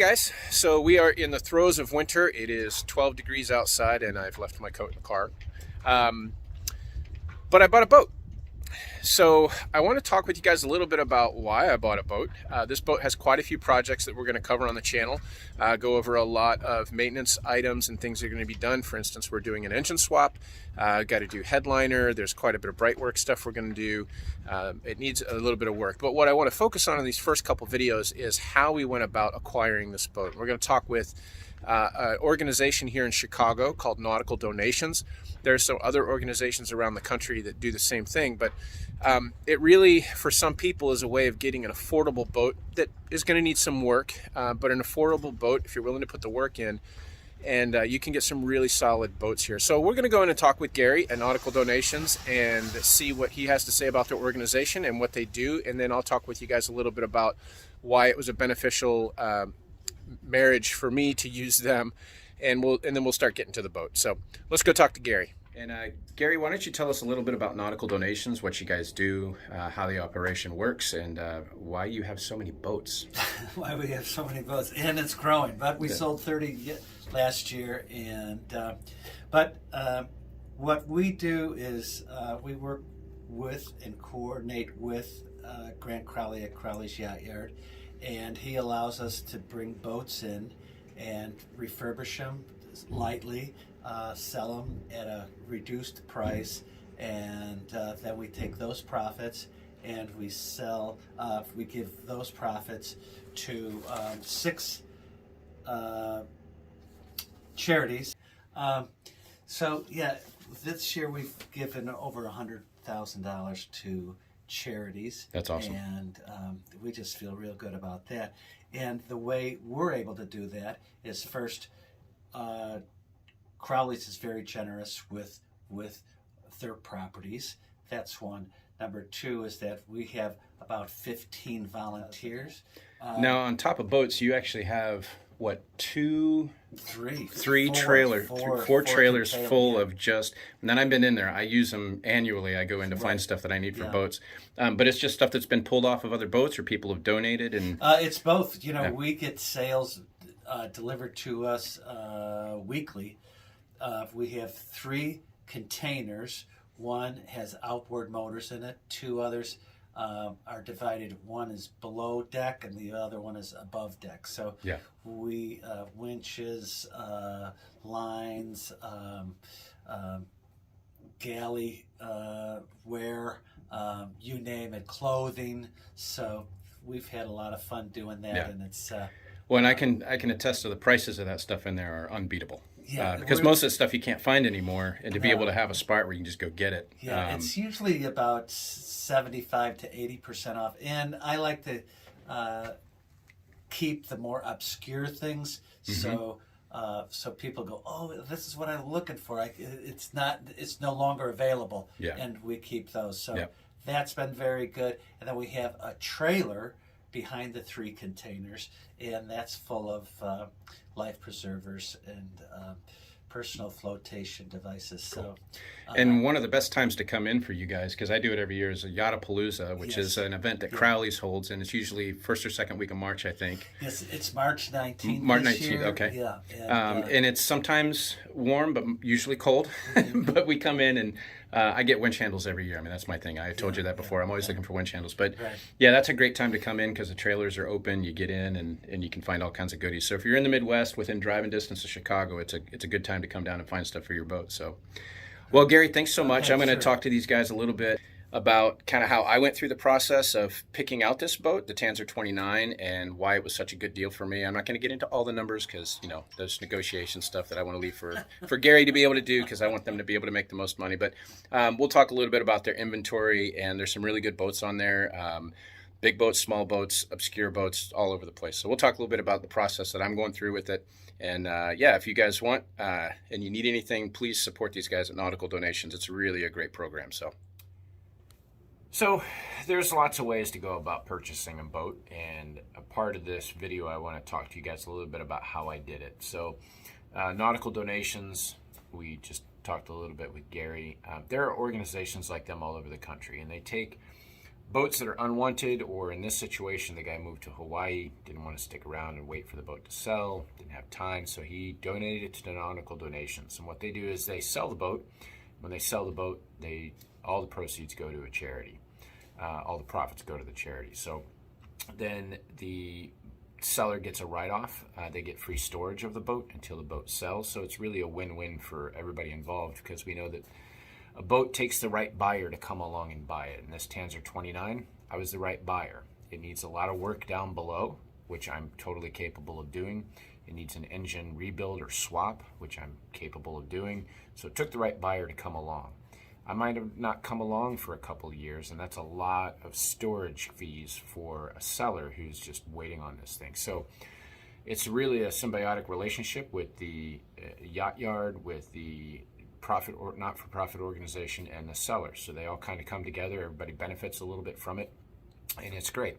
guys, so we are in the throes of winter. It is 12 degrees outside and I've left my coat in the car. But I bought a boat. So I want to talk with you guys a little bit about why I bought a boat. This boat has quite a few projects that we're going to cover on the channel. Go over a lot of maintenance items and things that are going to be done. For instance, we're doing an engine swap. Got to do headliner. There's quite a bit of bright work stuff we're going to do. It needs a little bit of work. But what I want to focus on in these first couple videos is how we went about acquiring this boat. We're going to talk with an organization here in Chicago called Nautical Donations. There are some other organizations around the country that do the same thing, but it really, for some people, is a way of getting an affordable boat that is going to need some work, but an affordable boat if you're willing to put the work in, and you can get some really solid boats here. So we're going to go in and talk with Gary at Nautical Donations and see what he has to say about their organization and what they do, and then I'll talk with you guys a little bit about why it was a beneficial marriage for me to use them, and then we'll start getting to the boat. So let's go talk to Gary. And Gary, why don't you tell us a little bit about Nautical Donations, what you guys do, how the operation works, and why you have so many boats. Why we have so many boats, and it's growing. But we sold 30 last year, and what we do is we work with and coordinate with Grant Crowley at Crowley's Yacht Yard, and he allows us to bring boats in and refurbish them lightly, sell them at a reduced price, and then we take those profits and we give those profits to 6 charities. So yeah, this year we've given over $100,000 to charities. That's awesome. And we just feel real good about that. And the way we're able to do that is, first, Crowley's is very generous with their properties. That's one. Number two is that we have about 15 volunteers. Now, on top of boats, you actually have what, four trailers full of just, and then I've been in there, I use them annually. I go in to find stuff that I need for boats, but it's just stuff that's been pulled off of other boats or people have donated. And it's both. We get sales delivered to us weekly. We have 3 containers. One has outboard motors in it. 2 others are divided. One is below deck and the other one is above deck. So we winches, lines, galley wear, you name it, clothing. So we've had a lot of fun doing that, and it's well, and I can attest to the prices of that stuff in there are unbeatable. Yeah, because most of the stuff you can't find anymore, and to be able to have a spot where you can just go get it. Yeah, it's usually about 75 to 80% off, and I like to keep the more obscure things, so people go, oh, this is what I'm looking for. It's no longer available, and we keep those. So that's been very good. And then we have a trailer behind the 3 containers, and that's full of life preservers and personal flotation devices. So, and one of the best times to come in for you guys, because I do it every year, is a Yachtapalooza, which is an event that Crowley's holds, and it's usually first or second week of March, I think. Yes, it's March 19th. March this 19th, year. okay. Yeah, and it's sometimes warm, but usually cold. But we come in and I get winch handles every year. I mean, that's my thing. I told you that before. I'm always looking for winch handles. But yeah, that's a great time to come in because the trailers are open. You get in and you can find all kinds of goodies. So if you're in the Midwest within driving distance of Chicago, it's a good time to come down and find stuff for your boat. So, well, Gary, thanks so much. I'm going to talk to these guys a little bit about kind of how I went through the process of picking out this boat, the Tanzer 29, and why it was such a good deal for me. I'm not going to get into all the numbers because, there's negotiation stuff that I want to leave for Gary to be able to do because I want them to be able to make the most money. But we'll talk a little bit about their inventory, and there's some really good boats on there. Big boats, small boats, obscure boats, all over the place. So we'll talk a little bit about the process that I'm going through with it. And if you guys want and you need anything, please support these guys at Nautical Donations. It's really a great program. So there's lots of ways to go about purchasing a boat, and a part of this video I want to talk to you guys a little bit about how I did it. So Nautical Donations, we just talked a little bit with Gary. There are organizations like them all over the country, and they take boats that are unwanted, or in this situation, the guy moved to Hawaii, didn't want to stick around and wait for the boat to sell, didn't have time, so he donated it to Nautical Donations. And what they do is they sell the boat. When they sell the boat, all the proceeds go to a charity. All the profits go to the charity. So then the seller gets a write-off. They get free storage of the boat until the boat sells. So it's really a win-win for everybody involved, because we know that a boat takes the right buyer to come along and buy it. And this Tanzer 29, I was the right buyer. It needs a lot of work down below, which I'm totally capable of doing. It needs an engine rebuild or swap, which I'm capable of doing. So it took the right buyer to come along. I might have not come along for a couple of years, and that's a lot of storage fees for a seller who's just waiting on this thing. So it's really a symbiotic relationship with the yacht yard, with the profit or not-for-profit organization, and the seller. So they all kind of come together. Everybody benefits a little bit from it, and it's great.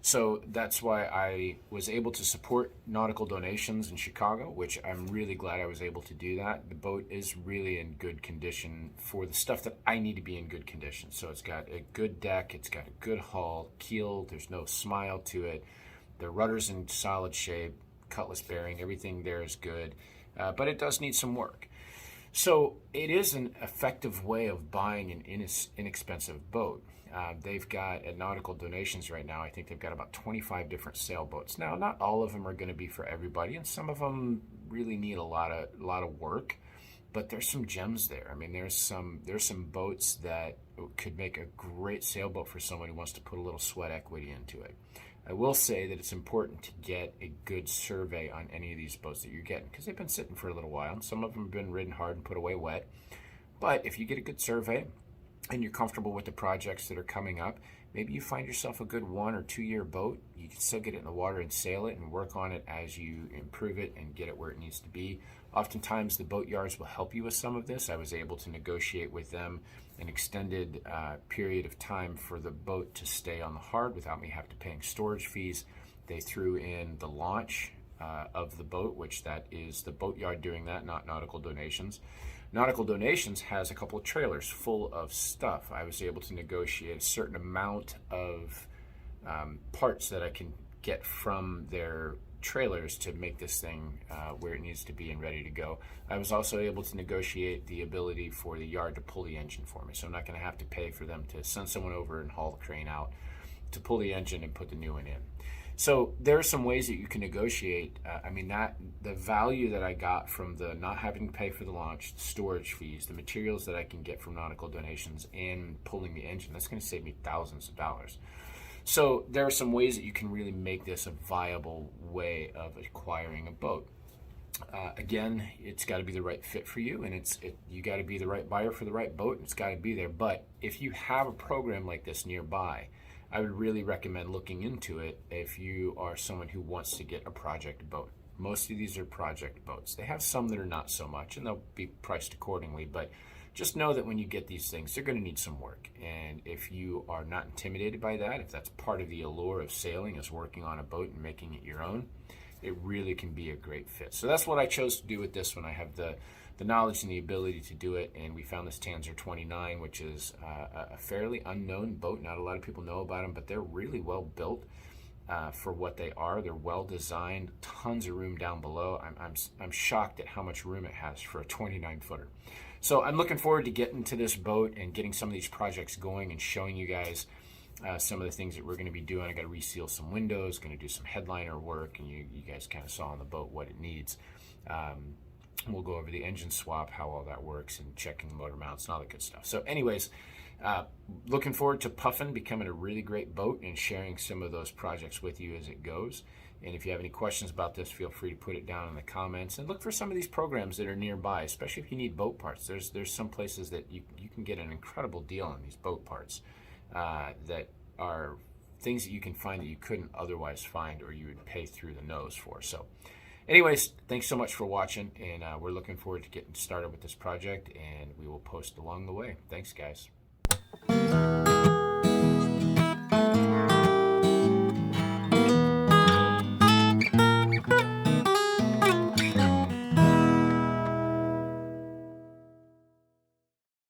So that's why I was able to support Nautical Donations in Chicago, which I'm really glad I was able to do that. The boat is really in good condition for the stuff that I need to be in good condition. So it's got a good deck, it's got a good hull, keel, there's no smile to it. The rudder's in solid shape, cutlass bearing, everything there is good, but it does need some work. So it is an effective way of buying an inexpensive boat. They've got, at Nautical Donations right now, I think they've got about 25 different sailboats. Now, not all of them are going to be for everybody, and some of them really need a lot of work, but there's some gems there. I mean, there's some boats that could make a great sailboat for someone who wants to put a little sweat equity into it. I will say that it's important to get a good survey on any of these boats that you're getting, because they've been sitting for a little while, and some of them have been ridden hard and put away wet. But if you get a good survey and you're comfortable with the projects that are coming up, maybe you find yourself a good 1 or 2 year boat. You can still get it in the water and sail it and work on it as you improve it and get it where it needs to be. Oftentimes the boat yards will help you with some of this. I was able to negotiate with them an extended period of time for the boat to stay on the hard without me having to paying storage fees. They threw in the launch of the boat, which that is the boat yard doing that, not Nautical Donations. Nautical Donations has a couple of trailers full of stuff. I was able to negotiate a certain amount of parts that I can get from their trailers to make this thing where it needs to be and ready to go. I was also able to negotiate the ability for the yard to pull the engine for me, so I'm not going to have to pay for them to send someone over and haul the crane out to pull the engine and put the new one in. So there are some ways that you can negotiate. I mean, that the value that I got from the not having to pay for the launch, the storage fees, the materials that I can get from Nautical Donations, and pulling the engine, that's going to save me thousands of dollars. So there are some ways that you can really make this a viable way of acquiring a boat. Again, it's got to be the right fit for you, and you got to be the right buyer for the right boat, and it's got to be there. But if you have a program like this nearby, I would really recommend looking into it if you are someone who wants to get a project boat. Most of these are project boats. They have some that are not so much, and they'll be priced accordingly, but just know that when you get these things, they're going to need some work. And if you are not intimidated by that, if that's part of the allure of sailing, is working on a boat and making it your own, it really can be a great fit. So that's what I chose to do with this one. I have the knowledge and the ability to do it, and we found this Tanzer 29, which is a fairly unknown boat. Not a lot of people know about them, but they're really well built for what they are. They're well designed, tons of room down below. I'm shocked at how much room it has for a 29-footer. So I'm looking forward to getting to this boat and getting some of these projects going and showing you guys some of the things that we're going to be doing. I got to reseal some windows, going to do some headliner work, and you guys kind of saw on the boat what it needs. We'll go over the engine swap, how all that works, and checking the motor mounts and all that good stuff. So anyways, looking forward to Puffin becoming a really great boat and sharing some of those projects with you as it goes. And if you have any questions about this, feel free to put it down in the comments, and look for some of these programs that are nearby, especially if you need boat parts. There's some places that you can get an incredible deal on these boat parts that are things that you can find that you couldn't otherwise find, or you would pay through the nose for. So anyways, thanks so much for watching, and we're looking forward to getting started with this project, and we will post along the way. Thanks, guys.